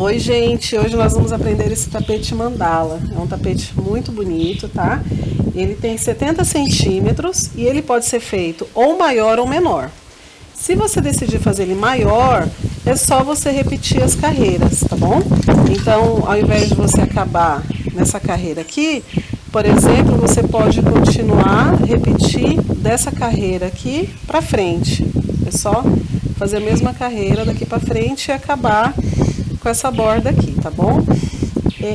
Oi, gente! Hoje nós vamos aprender esse tapete mandala. É um tapete muito bonito, tá? Ele tem 70 centímetros e ele pode ser feito ou maior ou menor. Se você decidir fazer ele maior, é só você repetir as carreiras, tá bom? Então, ao invés de você acabar nessa carreira aqui, por exemplo, você pode continuar, repetir dessa carreira aqui pra frente. É só fazer a mesma carreira daqui pra frente e acabar com essa borda aqui, tá bom?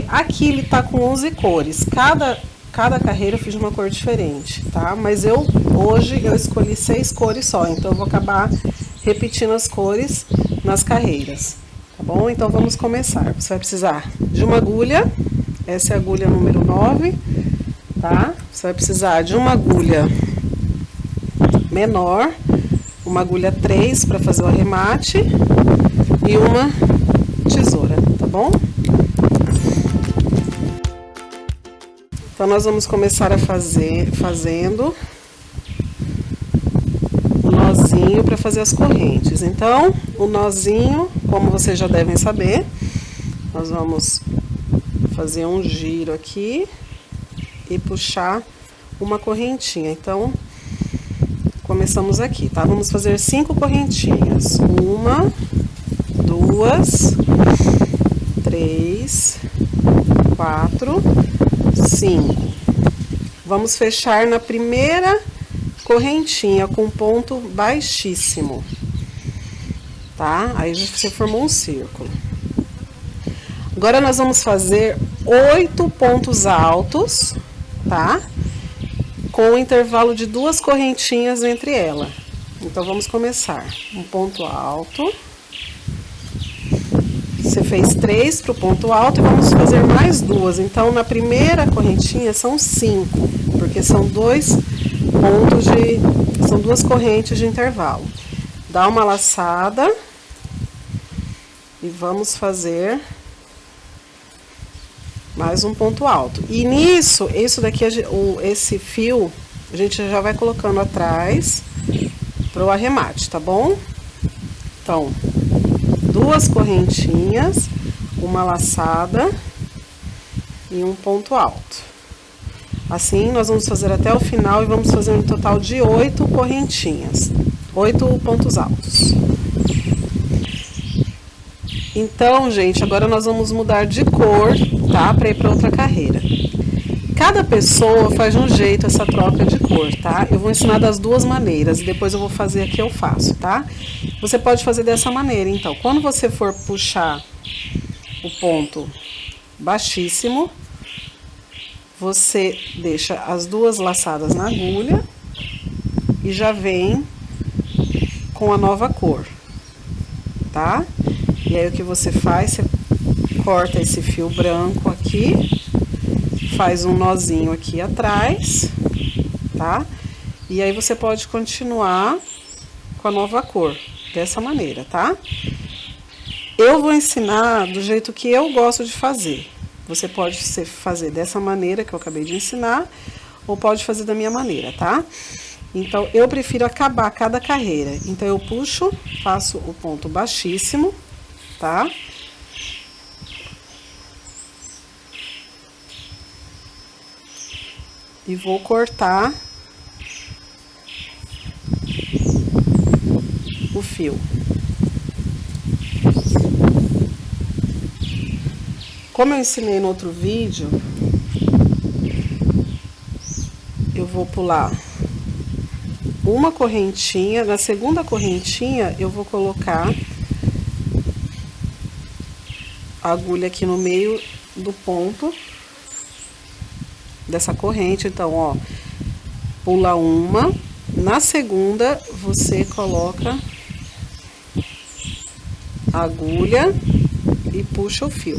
Aqui ele tá com 11 cores. Cada carreira eu fiz de uma cor diferente, tá? Mas hoje eu escolhi 6 cores só, então eu vou acabar repetindo as cores nas carreiras, tá bom? Então vamos começar. Você vai precisar de uma agulha, essa é a agulha número 9, tá? Você vai precisar de uma agulha menor, uma agulha 3 para fazer o arremate e uma tesoura, tá bom? Então nós vamos começar a fazendo o nozinho para fazer as correntes. Então, o nozinho, como vocês já devem saber, nós vamos fazer um giro aqui e puxar uma correntinha. Então, começamos aqui, tá? Vamos fazer 5 correntinhas. 1, 2, 3, 4, 5. Vamos fechar na primeira correntinha com ponto baixíssimo, tá? Aí você formou um círculo. Agora nós vamos fazer 8 pontos altos, tá? Com um intervalo de 2 correntinhas entre ela. Então vamos começar. Um ponto alto. Você fez 3 para o ponto alto e vamos fazer mais 2. Então, na primeira correntinha são 5, porque são 2 correntes de intervalo. Dá uma laçada e vamos fazer mais um ponto alto. E nisso, isso daqui, esse fio, a gente já vai colocando atrás para o arremate, tá bom? Então, 2 correntinhas, uma laçada e um ponto alto. Assim, nós vamos fazer até o final e vamos fazer um total de 8 correntinhas, 8 pontos altos. Então, gente, agora nós vamos mudar de cor, tá? Para ir para outra carreira. Cada pessoa faz de um jeito essa troca de cor, tá? Eu vou ensinar das duas maneiras e depois eu vou fazer aqui, eu faço, tá? Você pode fazer dessa maneira, então. Quando você for puxar o ponto baixíssimo, você deixa as 2 laçadas na agulha e já vem com a nova cor, tá? E aí o que você faz, você corta esse fio branco aqui, faz um nozinho aqui atrás, tá? E aí você pode continuar com a nova cor, dessa maneira, tá? Eu vou ensinar do jeito que eu gosto de fazer. Você pode fazer dessa maneira que eu acabei de ensinar, ou pode fazer da minha maneira, tá? Então, eu prefiro acabar cada carreira. Então, eu puxo, faço o ponto baixíssimo, tá? E vou cortar o fio. Como eu ensinei no outro vídeo, eu vou pular uma correntinha, na segunda correntinha eu vou colocar a agulha aqui no meio do ponto dessa corrente. Então, ó, pula uma, na segunda você coloca a agulha e puxa o fio.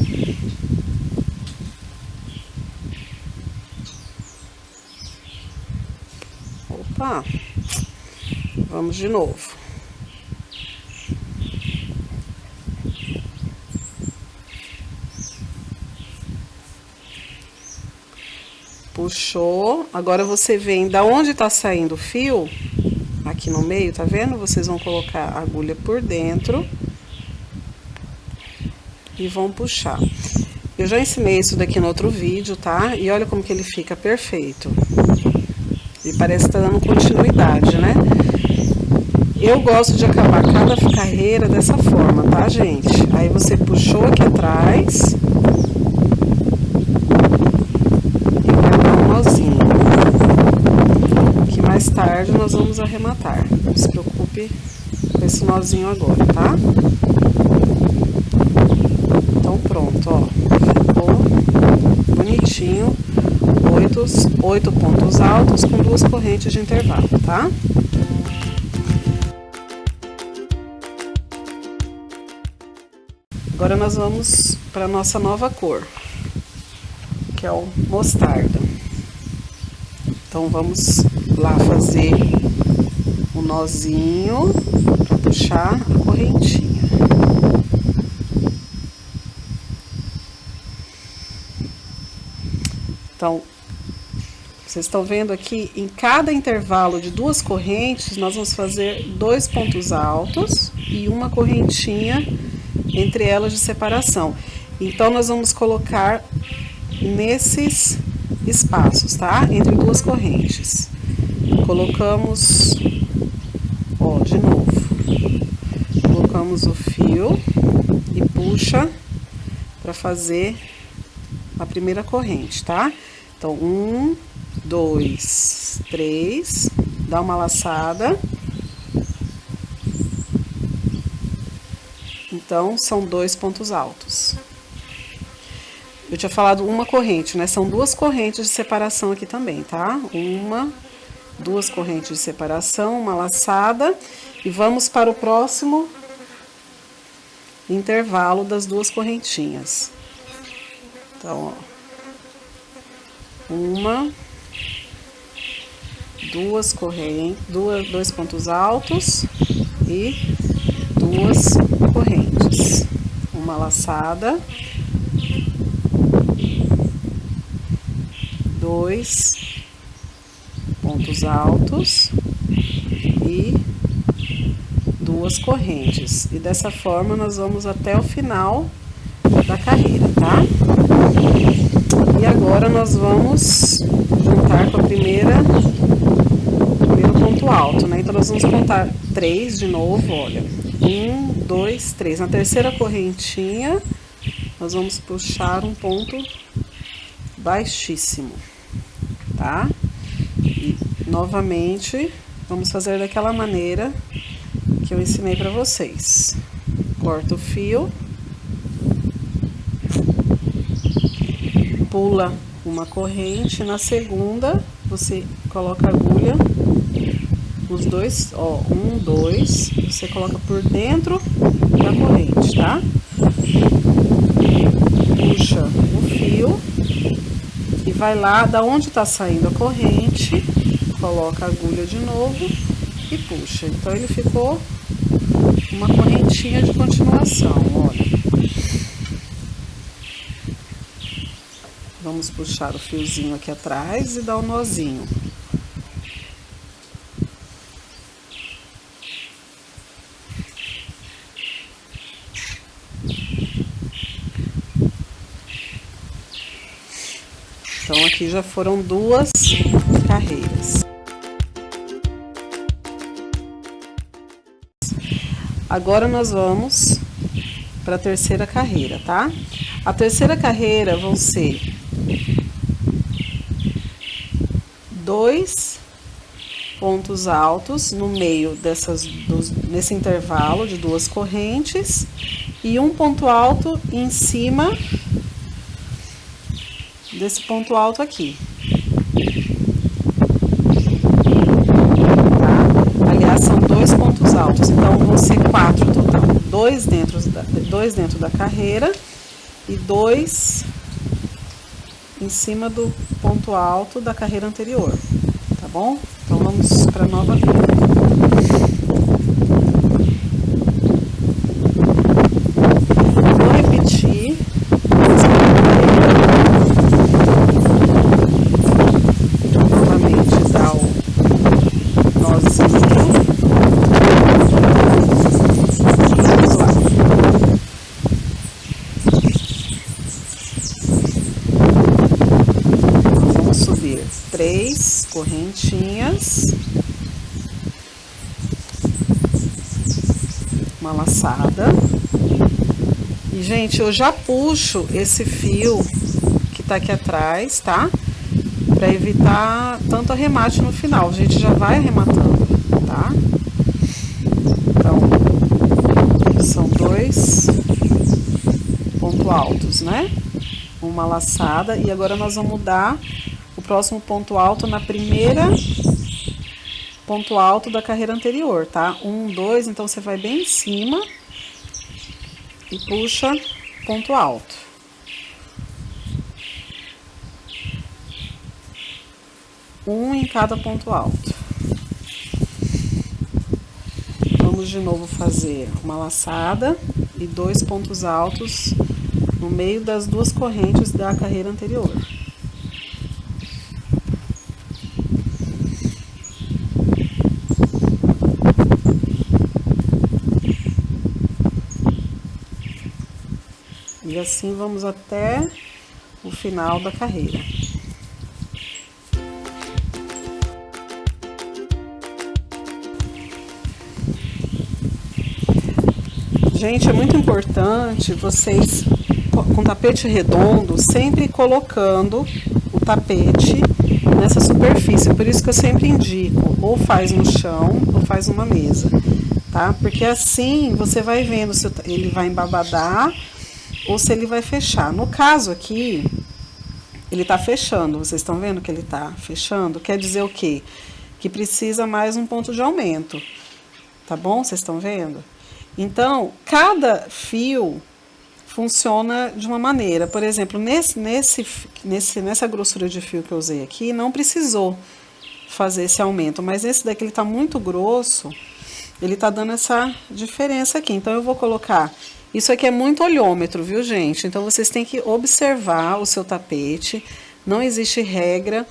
Opa, vamos de novo. Puxou, agora você vem da onde tá saindo o fio, aqui no meio, tá vendo? Vocês vão colocar a agulha por dentro e vão puxar. Eu já ensinei isso daqui no outro vídeo, tá? E olha como que ele fica perfeito. E parece que tá dando continuidade, né? Eu gosto de acabar cada carreira dessa forma, tá, gente? Aí você puxou aqui atrás e vai dar um nozinho. Que mais tarde nós vamos arrematar. Não se preocupe com esse nozinho agora, tá? Então pronto, ó. Ficou bonitinho. 8 pontos altos com 2 correntes de intervalo, tá? Agora nós vamos para nossa nova cor, que é o mostarda. Então vamos lá fazer o nozinho para puxar a correntinha. Então, vocês estão vendo aqui, em cada intervalo de 2 correntes, nós vamos fazer 2 pontos altos e uma correntinha entre elas de separação. Então, nós vamos colocar nesses espaços, tá? Entre 2 correntes. Colocamos, ó, de novo. Colocamos o fio e puxa para fazer a primeira corrente, tá? Então, 1, 2, 3, dá uma laçada. Então, são 2 pontos altos. Eu tinha falado uma corrente, né? São 2 correntes de separação aqui também, tá? 2 correntes de separação, uma laçada. E vamos para o próximo intervalo das 2 correntinhas. Então, ó. 2 correntes, 2 pontos altos e 2 correntes. Uma laçada. 2 pontos altos e 2 correntes. E dessa forma nós vamos até o final da carreira, tá? E agora nós vamos juntar com a primeiro ponto alto, né? Então nós vamos contar 3 de novo, olha. 1, 2, 3. Na terceira correntinha, nós vamos puxar um ponto baixíssimo, tá? E novamente vamos fazer daquela maneira que eu ensinei para vocês. Corta o fio, pula uma corrente, na segunda você coloca a agulha nos 2, ó, 1, 2, você coloca por dentro da corrente, tá? Puxa o fio e vai lá, da onde tá saindo a corrente, coloca a agulha de novo e puxa. Então ele ficou uma correntinha de continuação, olha. Vamos puxar o fiozinho aqui atrás e dar um nozinho. Então aqui já foram 2 carreiras. Agora nós vamos para a terceira carreira, tá? A terceira carreira vão ser 2 pontos altos no meio nesse intervalo de 2 correntes e um ponto alto em cima desse ponto alto aqui. Tá? Aliás, são 2 pontos altos, então vão ser 4 total. 2 dentro da carreira e 2 em cima do ponto alto da carreira anterior, tá bom? Então vamos para a nova carreira. Vou repetir novamente, dar o nozinho. Vamos lá. subir 3 correntinhas, uma laçada. E, gente, eu já puxo esse fio que tá aqui atrás, tá? Pra evitar tanto arremate no final. A gente já vai arrematando, tá? Então, são 2 pontos altos, né? Uma laçada. E agora nós vamos dar o próximo ponto alto na primeira ponto alto da carreira anterior, tá? 1, 2, então você vai bem em cima e puxa ponto alto. Um em cada ponto alto. Vamos de novo fazer uma laçada e 2 pontos altos no meio das 2 correntes da carreira anterior. E assim vamos até o final da carreira. Gente, é muito importante vocês, com tapete redondo, sempre colocando o tapete nessa superfície. Por isso que eu sempre indico, ou faz no chão, ou faz numa mesa, tá? Porque assim você vai vendo se ele vai embabadar ou se ele vai fechar. No caso aqui, ele tá fechando. Vocês estão vendo que ele tá fechando? Quer dizer o quê? Que precisa mais um ponto de aumento. Tá bom? Vocês estão vendo? Então, cada fio funciona de uma maneira. Por exemplo, nessa grossura de fio que eu usei aqui, não precisou fazer esse aumento. Mas esse daqui, ele tá muito grosso, ele tá dando essa diferença aqui. Então, eu vou colocar... Isso aqui é muito olhômetro, viu, gente? Então, vocês têm que observar o seu tapete. Não existe regra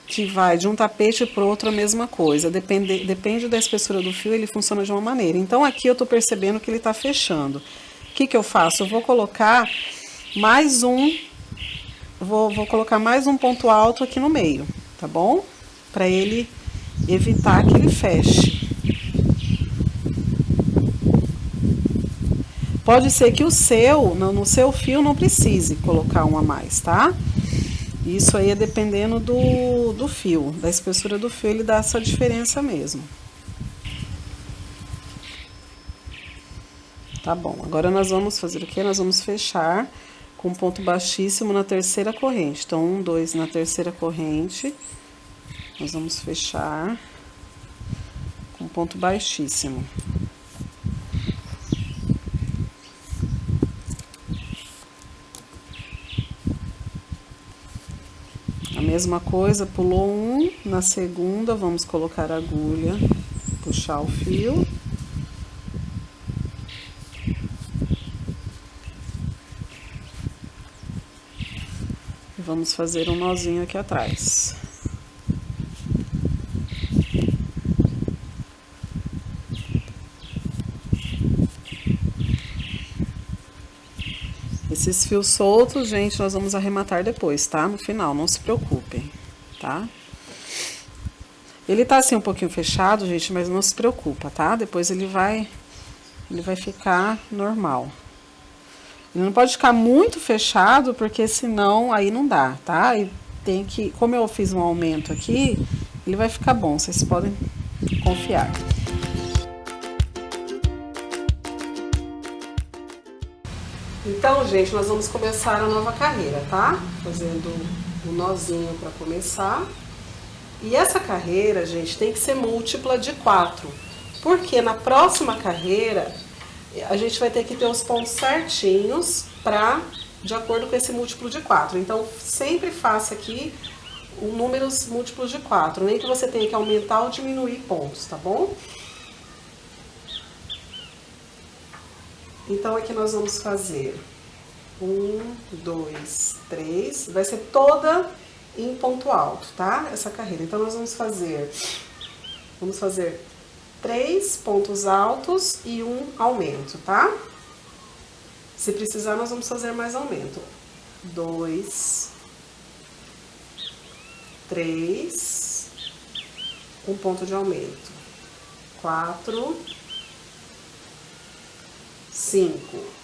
que vai de um tapete para o outro a mesma coisa. Depende da espessura do fio, ele funciona de uma maneira. Então, aqui eu tô percebendo que ele tá fechando. O que que eu faço? Eu vou colocar mais um... Vou colocar mais um ponto alto aqui no meio, tá bom? Para ele evitar que ele feche. Pode ser que no seu fio não precise colocar um a mais, tá? Isso aí é dependendo do fio, da espessura do fio, ele dá essa diferença mesmo. Tá bom, agora nós vamos fazer o quê? Nós vamos fechar com ponto baixíssimo na terceira corrente. Então, 1, 2 na terceira corrente, nós vamos fechar com ponto baixíssimo. A mesma coisa, pulou 1, na segunda vamos colocar a agulha, puxar o fio. E vamos fazer um nozinho aqui atrás. Esses fios soltos, gente, nós vamos arrematar depois, tá? No final, não se preocupem, tá? Ele tá assim um pouquinho fechado, gente, mas não se preocupa, tá? Depois ele vai ficar normal. Ele não pode ficar muito fechado, porque senão aí não dá, tá? E tem que, como eu fiz um aumento aqui, ele vai ficar bom, vocês podem confiar. Então, gente, nós vamos começar a nova carreira, tá? Fazendo o nozinho para começar. E essa carreira, gente, tem que ser múltipla de 4. Porque na próxima carreira, a gente vai ter que ter os pontos certinhos de acordo com esse múltiplo de 4. Então, sempre faça aqui números múltiplos de 4. Nem que você tenha que aumentar ou diminuir pontos, tá bom? Então, aqui nós vamos fazer 1, 2, 3, vai ser toda em ponto alto, tá? Essa carreira. Então, nós vamos fazer 3 pontos altos e um aumento, tá? Se precisar, nós vamos fazer mais aumento. 2, 3, um ponto de aumento, 4, 5,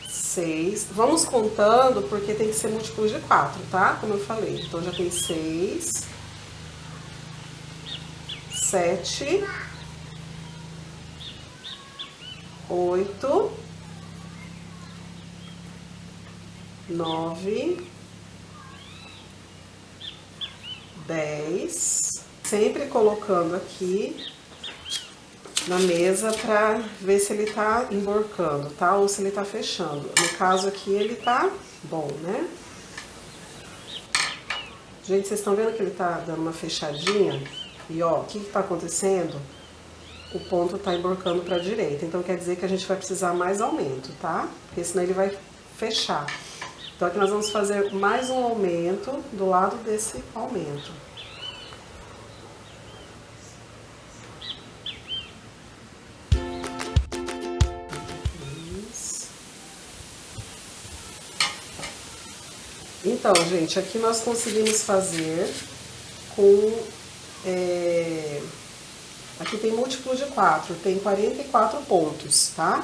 6. Vamos contando porque tem que ser múltiplo de 4, tá? Como eu falei. Então já tem 6, 7, 8, 9, 10. Sempre colocando aqui na mesa pra ver se ele tá emborcando, tá? Ou se ele tá fechando. No caso aqui ele tá bom, né? Gente, vocês estão vendo que ele tá dando uma fechadinha? E ó, o que que tá acontecendo? O ponto tá emborcando pra direita. Então quer dizer que a gente vai precisar mais aumento, tá? Porque senão ele vai fechar. Então aqui nós vamos fazer mais um aumento do lado desse aumento. Então, gente, aqui nós conseguimos fazer com... aqui tem múltiplo de 4, tem 44 pontos, tá?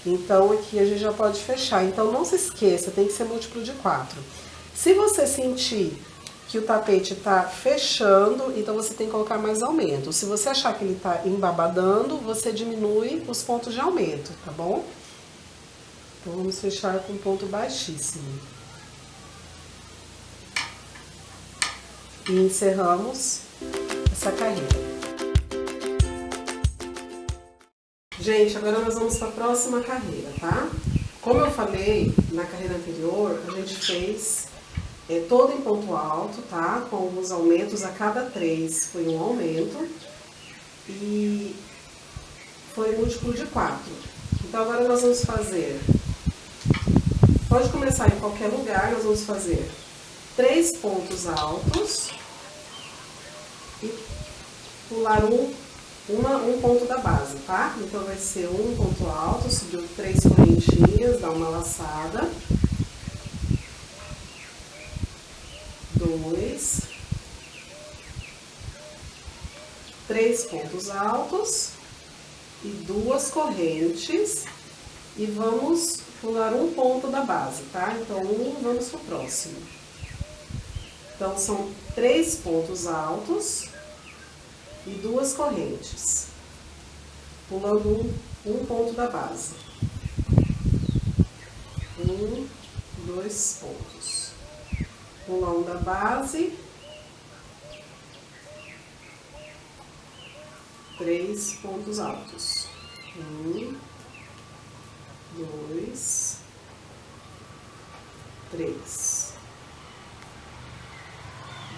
Então, aqui a gente já pode fechar. Então, não se esqueça, tem que ser múltiplo de 4. Se você sentir que o tapete tá fechando, então você tem que colocar mais aumento. Se você achar que ele tá embabadando, você diminui os pontos de aumento, tá bom? Então, vamos fechar com ponto baixíssimo. E encerramos essa carreira. Gente, agora nós vamos para a próxima carreira, tá? Como eu falei na carreira anterior, a gente fez todo em ponto alto, tá? Com alguns aumentos, a cada 3 foi um aumento e foi múltiplo de 4. Então agora nós vamos fazer, pode começar em qualquer lugar, nós vamos fazer 3 pontos altos e pular um ponto da base, tá? Então vai ser um ponto alto, subiu 3 correntinhas, dá uma laçada. 2, 3 pontos altos e 2 correntes e vamos pular um ponto da base, tá? Então, vamos pro próximo. Então, são 3 pontos altos e 2 correntes, pulando um ponto da base. 1, 2 pontos. Pula um da base. 3 pontos altos. 1, 2, 3.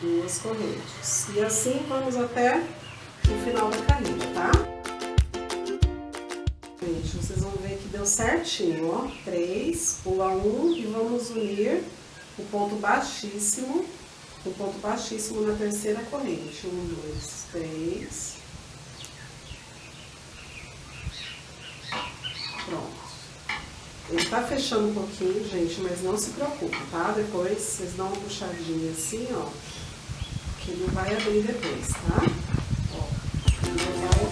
2 correntes. E assim vamos até o final da carreira, tá? Gente, vocês vão ver que deu certinho, ó. 3, pula 1 e vamos unir o ponto baixíssimo na terceira corrente. 1, 2, 3. Pronto. Ele tá fechando um pouquinho, gente, mas não se preocupe, tá? Depois vocês dão uma puxadinha assim, ó, que ele vai abrir depois, tá? Ó, ele vai...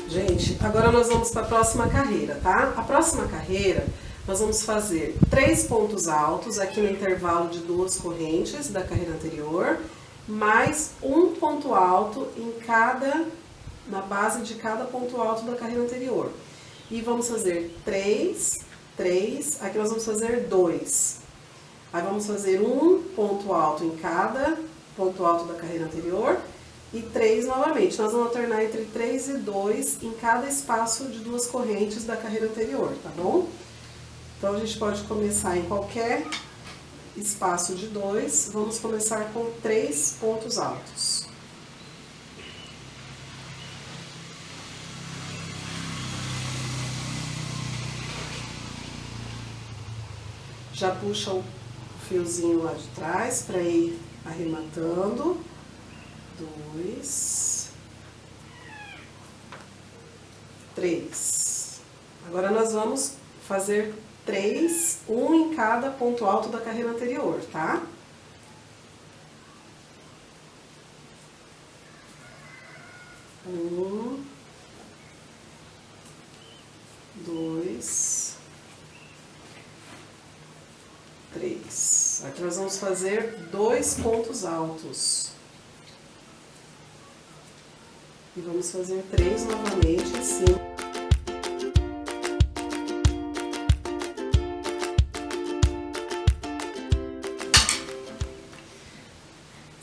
Gente, agora nós vamos para a próxima carreira, tá? A próxima carreira, nós vamos fazer 3 pontos altos aqui no intervalo de 2 correntes da carreira anterior, mais um ponto alto na base de cada ponto alto da carreira anterior. E vamos fazer 3, aqui nós vamos fazer 2. Aí vamos fazer um ponto alto em cada ponto alto da carreira anterior e 3 novamente. Nós vamos alternar entre 3 e 2 em cada espaço de 2 correntes da carreira anterior, tá bom? Então a gente pode começar em qualquer espaço de 2, vamos começar com 3 pontos altos. Já puxa o fiozinho lá de trás para ir arrematando. 2, 3. Agora nós vamos fazer 3, um em cada ponto alto da carreira anterior, tá? 1, 2, 3. Aqui nós vamos fazer 2 pontos altos. E vamos fazer 3 novamente assim.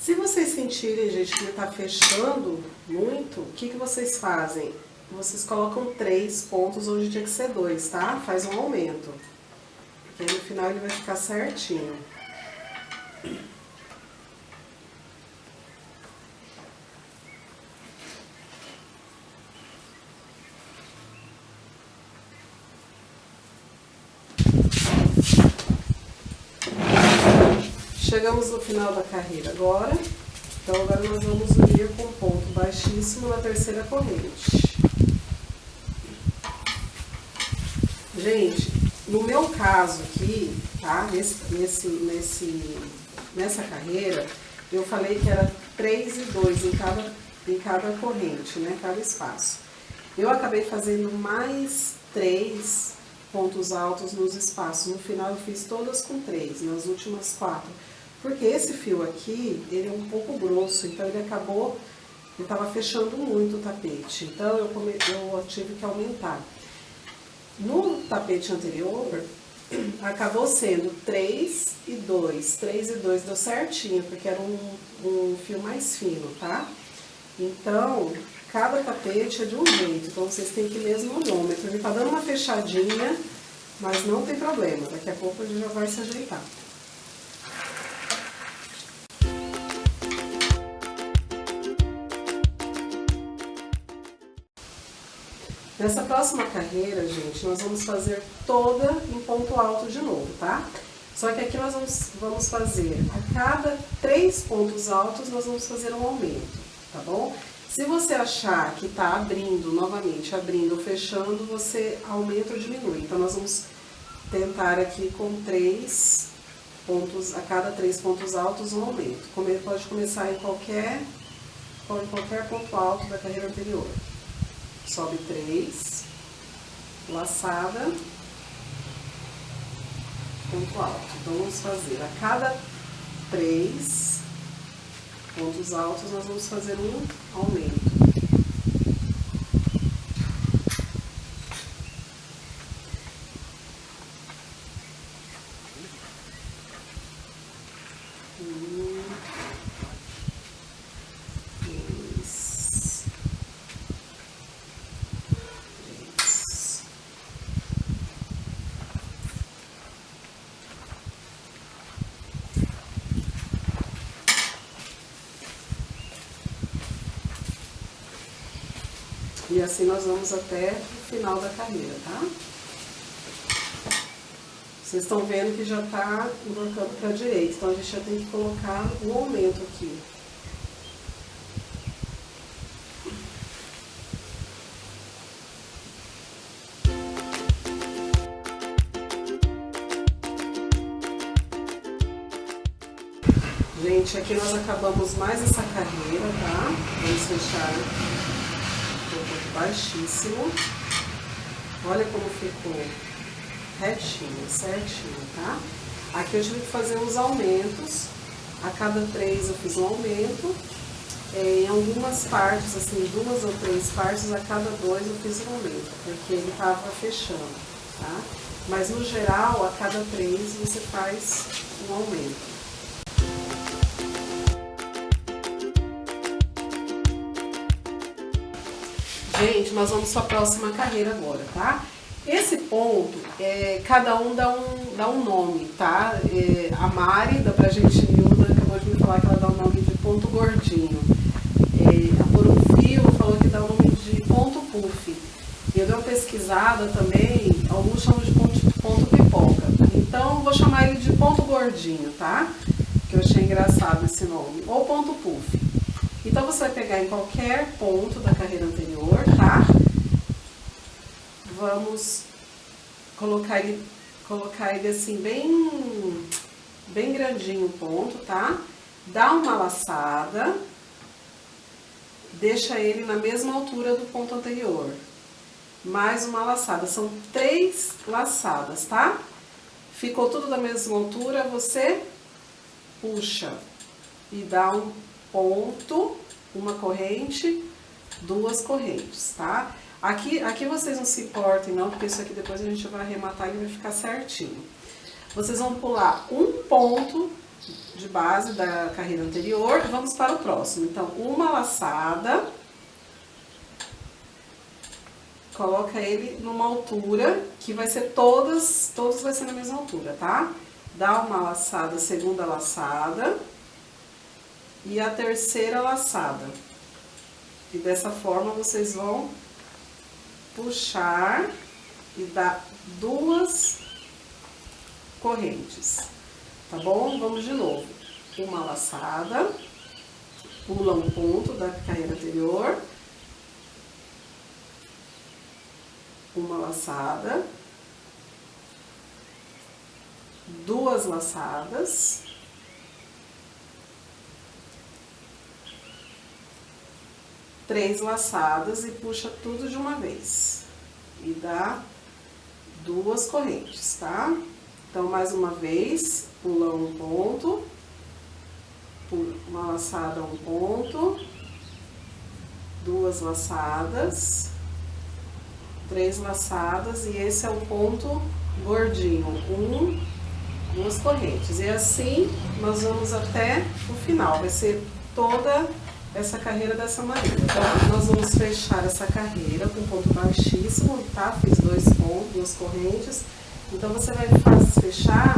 Se vocês sentirem, gente, que ele tá fechando muito, o que vocês fazem? Vocês colocam 3 pontos onde tinha que ser 2, tá? Faz um aumento. Porque aí no final ele vai ficar certinho. Chegamos no final da carreira agora, então agora nós vamos unir com um ponto baixíssimo na terceira corrente. Gente, no meu caso aqui, tá? Nessa carreira, eu falei que era 3 e 2 em cada corrente, né? Cada espaço. Eu acabei fazendo mais 3 pontos altos nos espaços. No final eu fiz todas com 3, nas últimas 4. Porque esse fio aqui, ele é um pouco grosso, então ele estava fechando muito o tapete. Então eu tive que aumentar. No tapete anterior, acabou sendo 3 e 2. 3 e 2 deu certinho, porque era um fio mais fino, tá? Então, cada tapete é de um jeito, então vocês têm que ir mesmo no olhômetro. Ele tá dando uma fechadinha, mas não tem problema, daqui a pouco ele já vai se ajeitar. Nessa próxima carreira, gente, nós vamos fazer toda em ponto alto de novo, tá? Só que aqui nós vamos fazer, a cada 3 pontos altos, nós vamos fazer um aumento, tá bom? Se você achar que tá abrindo, novamente, abrindo ou fechando, você aumenta ou diminui. Então, nós vamos tentar aqui com 3 pontos, a cada 3 pontos altos, um aumento. Pode começar em qualquer ponto alto da carreira anterior. Sobe 3, laçada, ponto alto. Então, vamos fazer a cada 3 pontos altos, nós vamos fazer um aumento. E assim nós vamos até o final da carreira, tá? Vocês estão vendo que já tá emborcando para a direita, então a gente já tem que colocar um aumento aqui. Gente, aqui nós acabamos mais essa carreira, tá? Vamos fechar baixíssimo. Olha como ficou retinho, certinho, tá? Aqui eu tive que fazer uns aumentos. A cada 3 eu fiz um aumento. Em algumas partes, assim, 2 ou 3 partes, a cada 2 eu fiz um aumento, porque ele tava fechando, tá? Mas no geral, a cada 3 você faz um aumento. Gente, nós vamos para a próxima carreira agora, tá? Esse ponto, cada um dá um nome, tá? A Mari, da Pra Gente Nilda, acabou de me falar que ela dá o nome de ponto gordinho. A Por um Fio falou que dá o nome de ponto puff. Eu dei uma pesquisada também, alguns chamam de ponto pipoca. Então, vou chamar ele de ponto gordinho, tá? Que eu achei engraçado esse nome. Ou ponto puff. Então, você vai pegar em qualquer ponto da carreira anterior, tá? Vamos colocar ele assim bem grandinho o ponto, tá? Dá uma laçada, deixa ele na mesma altura do ponto anterior. Mais uma laçada, são 3 laçadas, tá? Ficou tudo da mesma altura, você puxa e dá um ponto, uma corrente, 2 correntes, tá? Aqui vocês não se importem não, porque isso aqui depois a gente vai arrematar e vai ficar certinho. Vocês vão pular um ponto de base da carreira anterior e vamos para o próximo. Então, uma laçada, coloca ele numa altura que vai ser todos vai ser na mesma altura, tá? Dá uma laçada, segunda laçada e a terceira laçada. E dessa forma vocês vão puxar e dar 2 correntes, tá bom? Vamos de novo. Uma laçada, pula um ponto da carreira anterior, uma laçada, 2 laçadas, três laçadas e puxa tudo de uma vez. E dá 2 correntes, tá? Então, mais uma vez, pula um ponto, pula uma laçada, um ponto, 2 laçadas, 3 laçadas e esse é o ponto gordinho, 2 correntes. E assim nós vamos até o final, vai ser toda essa carreira dessa maneira. Então, nós vamos fechar essa carreira com ponto baixíssimo, tá? Fiz 2 pontos, 2 correntes. Então, você vai fechar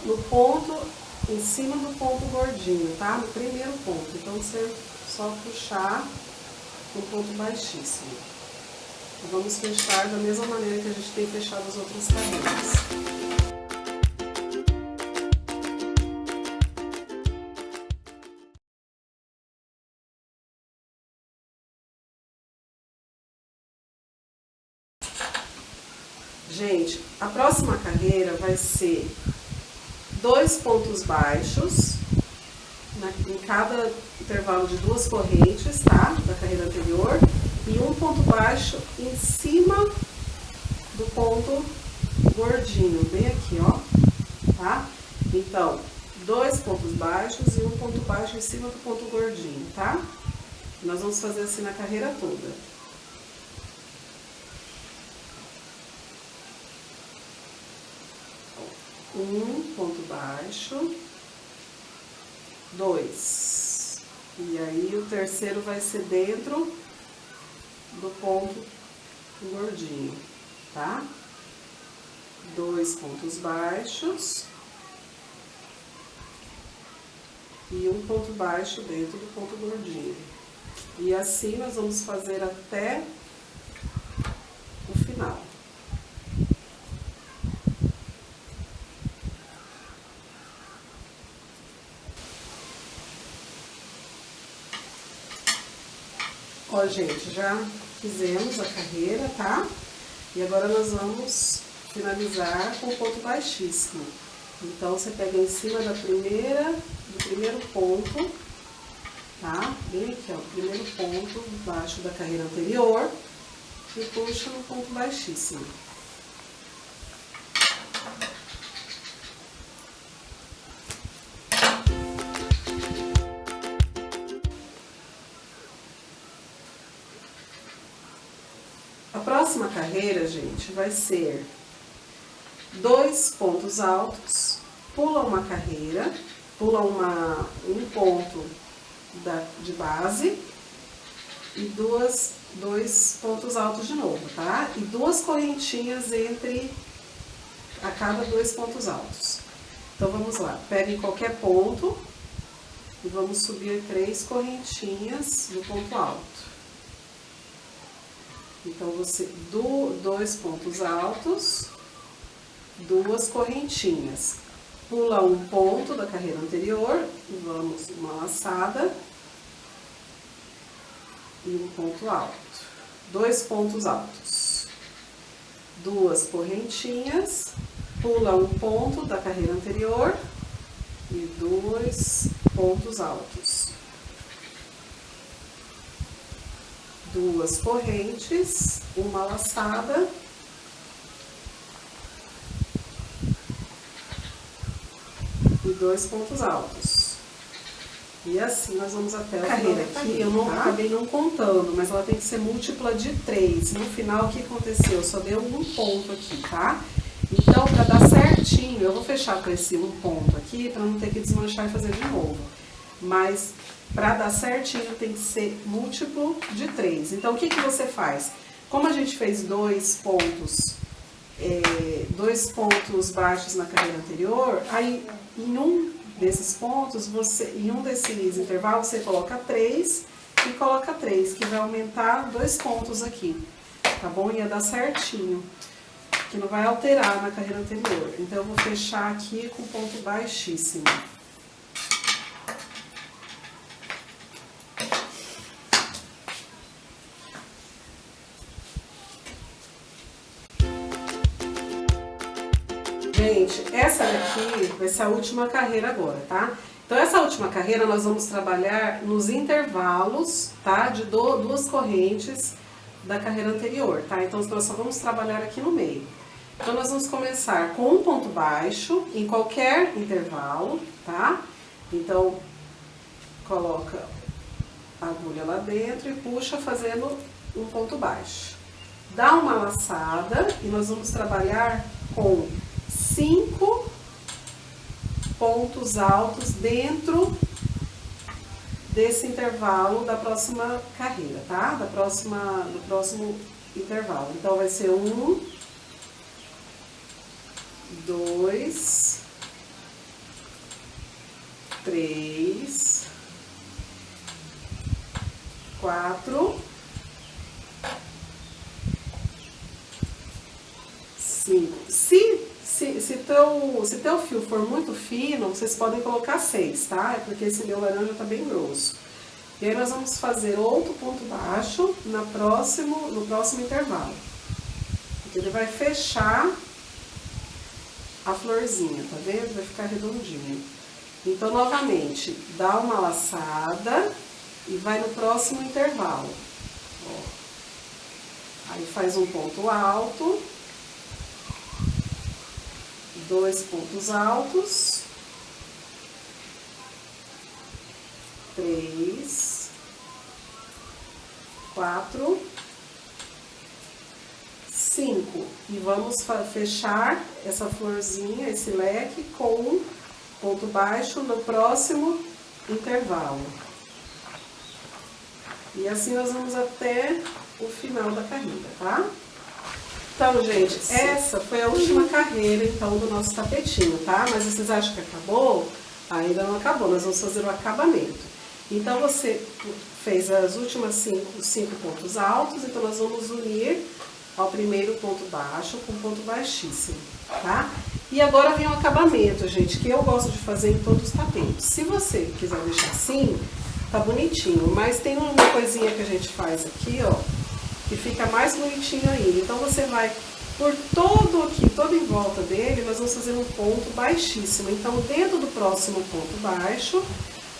no ponto, em cima do ponto gordinho, tá? No primeiro ponto. Então, você só puxar no ponto baixíssimo. Vamos fechar da mesma maneira que a gente tem fechado as outras carreiras. Gente, a próxima carreira vai ser 2 pontos baixos em cada intervalo de 2 correntes, tá? Da carreira anterior. E um ponto baixo em cima do ponto gordinho, bem aqui, ó, tá? Então, 2 pontos baixos e um ponto baixo em cima do ponto gordinho, tá? Nós vamos fazer assim na carreira toda. Um ponto baixo, 2. E aí, o terceiro vai ser dentro do ponto gordinho, tá? 2 pontos baixos e um ponto baixo dentro do ponto gordinho. E assim nós vamos fazer até o final. Ó, gente, já fizemos a carreira, tá? E agora nós vamos finalizar com ponto baixíssimo. Então, você pega em cima do primeiro ponto, tá? Bem aqui, ó, o primeiro ponto baixo da carreira anterior e puxa no ponto baixíssimo. A próxima carreira, gente, vai ser 2 pontos altos, pula uma carreira, pula um ponto de base e 2 pontos altos de novo, tá? E 2 correntinhas a cada 2 pontos altos. Então, vamos lá, pegue qualquer ponto e vamos subir 3 correntinhas do ponto alto. Então, 2 pontos altos, 2 correntinhas. Pula um ponto da carreira anterior, vamos uma laçada e um ponto alto. 2 pontos altos. 2 correntinhas, pula um ponto da carreira anterior e 2 pontos altos. 2 correntes, uma laçada e 2 pontos altos. E assim nós vamos até a carreira aqui. Eu não acabei não contando, mas ela tem que ser múltipla de 3. No final, o que aconteceu? Só deu um ponto aqui, tá? Então, para dar certinho, eu vou fechar com esse um ponto aqui, para não ter que desmanchar e fazer de novo. Mas, para dar certinho, tem que ser múltiplo de 3. Então, o que que você faz? Como a gente fez 2 pontos baixos na carreira anterior, aí em um desses pontos, em um desses intervalos, você coloca 3 e coloca 3, que vai aumentar 2 pontos aqui, tá bom? Ia dar certinho, que não vai alterar na carreira anterior. Então, eu vou fechar aqui com ponto baixíssimo. Gente, essa daqui vai ser a última carreira agora, tá? Então, essa última carreira nós vamos trabalhar nos intervalos, tá? De 2 correntes da carreira anterior, tá? Então, nós só vamos trabalhar aqui no meio. Então, nós vamos começar com um ponto baixo em qualquer intervalo, tá? Então, coloca a agulha lá dentro e puxa fazendo um ponto baixo. Dá uma laçada e nós vamos trabalhar com 5 pontos altos dentro desse intervalo da próxima carreira, tá? Do próximo intervalo. Então, vai ser 1, 2, 3, 4, 5. Se teu fio for muito fino, vocês podem colocar 6, tá? É porque esse meu laranja tá bem grosso. E aí nós vamos fazer outro ponto baixo no próximo intervalo. Porque ele vai fechar a florzinha, tá vendo? Vai ficar redondinho. Então, novamente, dá uma laçada e vai no próximo intervalo. Ó. Aí faz um ponto alto. 2 pontos altos, 3, 4, 5. E vamos fechar essa florzinha, esse leque, com um ponto baixo no próximo intervalo. E assim nós vamos até o final da carreira, tá? Então, gente, essa foi a última carreira, então, do nosso tapetinho, tá? Mas vocês acham que acabou? Ainda não acabou, nós vamos fazer o acabamento. Então, você fez as últimas 5 pontos altos, então nós vamos unir ao primeiro ponto baixo com ponto baixíssimo, tá? E agora vem o acabamento, gente, que eu gosto de fazer em todos os tapetes. Se você quiser deixar assim, tá bonitinho, mas tem uma coisinha que a gente faz aqui, ó, que fica mais bonitinho ainda. Então, você vai por todo aqui, todo em volta dele, nós vamos fazer um ponto baixíssimo. Então, dentro do próximo ponto baixo,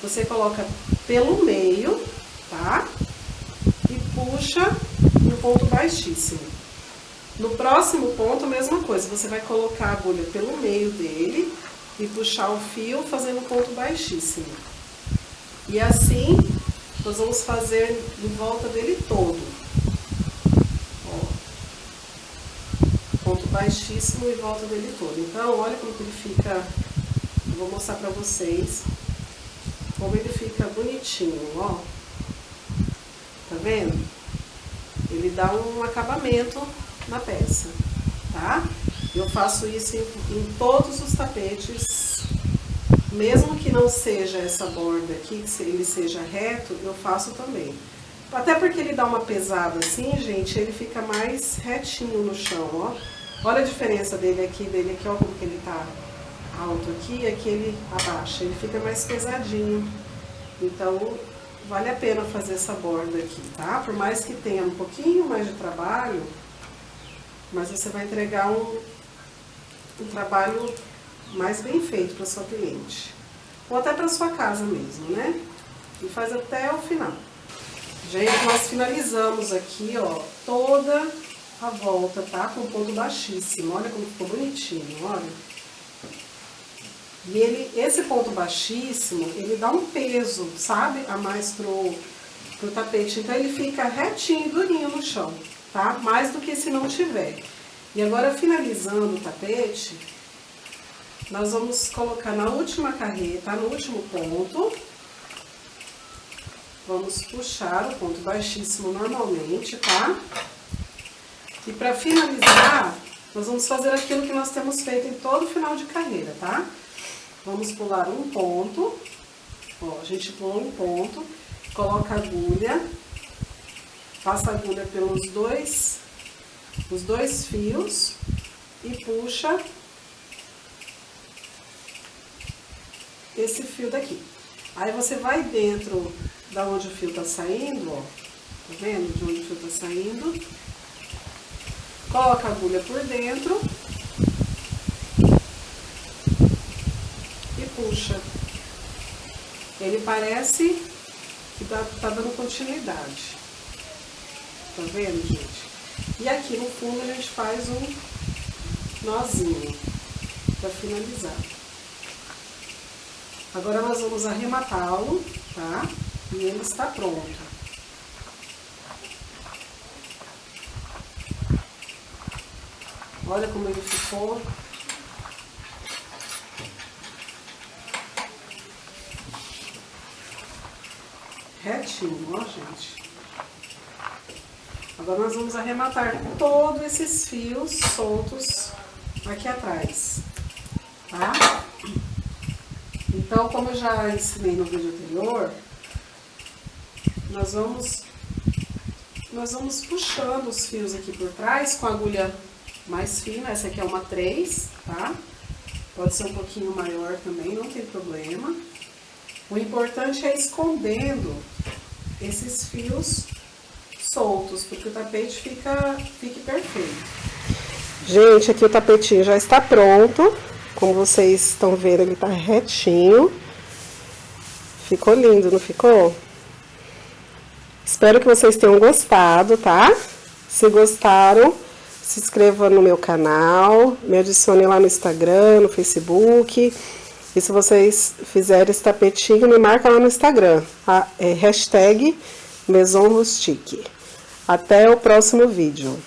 você coloca pelo meio, tá? E puxa no ponto baixíssimo. No próximo ponto, a mesma coisa. Você vai colocar a agulha pelo meio dele e puxar o fio fazendo ponto baixíssimo. E assim, nós vamos fazer em volta dele todo. Ponto baixíssimo em volta dele todo. Então, olha como que ele fica. Eu vou mostrar pra vocês como ele fica bonitinho, ó. Tá vendo? Ele dá um acabamento na peça, tá? Eu faço isso em todos os tapetes, mesmo que não seja essa borda aqui, que ele seja reto, eu faço também. Até porque ele dá uma pesada assim, gente, ele fica mais retinho no chão, ó. Olha a diferença dele aqui, ó, como que ele tá alto aqui, e aqui ele abaixa, ele fica mais pesadinho. Então, vale a pena fazer essa borda aqui, tá? Por mais que tenha um pouquinho mais de trabalho, mas você vai entregar um trabalho mais bem feito para sua cliente. Ou até para sua casa mesmo, né? E faz até o final. Gente, nós finalizamos aqui, ó, toda a volta, tá? Com ponto baixíssimo. Olha como ficou bonitinho, olha. E esse ponto baixíssimo, ele dá um peso, sabe? A mais pro tapete. Então ele fica retinho, durinho no chão, tá? Mais do que se não tiver. E agora, finalizando o tapete, nós vamos colocar na última carreta, no último ponto. Vamos puxar o ponto baixíssimo normalmente, tá? E para finalizar, nós vamos fazer aquilo que nós temos feito em todo final de carreira, tá? Vamos pular um ponto. Ó, a gente pula um ponto, coloca a agulha, passa a agulha pelos os dois fios e puxa esse fio daqui. Aí você vai dentro da onde o fio tá saindo, ó. Tá vendo de onde o fio tá saindo? Coloca a agulha por dentro e puxa. Ele parece que tá dando continuidade. Tá vendo, gente? E aqui no fundo a gente faz um nozinho para finalizar. Agora nós vamos arrematá-lo, tá? E ele está pronto. Olha como ele ficou. Retinho, ó, gente. Agora nós vamos arrematar todos esses fios soltos aqui atrás, tá? Então, como eu já ensinei no vídeo anterior, nós vamos puxando os fios aqui por trás com a agulha mais fina. Essa aqui é uma 3, tá? Pode ser um pouquinho maior também, não tem problema. O importante é escondendo esses fios soltos, porque o tapete fique perfeito. Gente, aqui o tapetinho já está pronto. Como vocês estão vendo, ele tá retinho. Ficou lindo, não ficou? Espero que vocês tenham gostado, tá? Se gostaram, se inscreva no meu canal, me adicione lá no Instagram, no Facebook. E se vocês fizerem esse tapetinho, me marca lá no Instagram, #Maison Rustique. Até o próximo vídeo.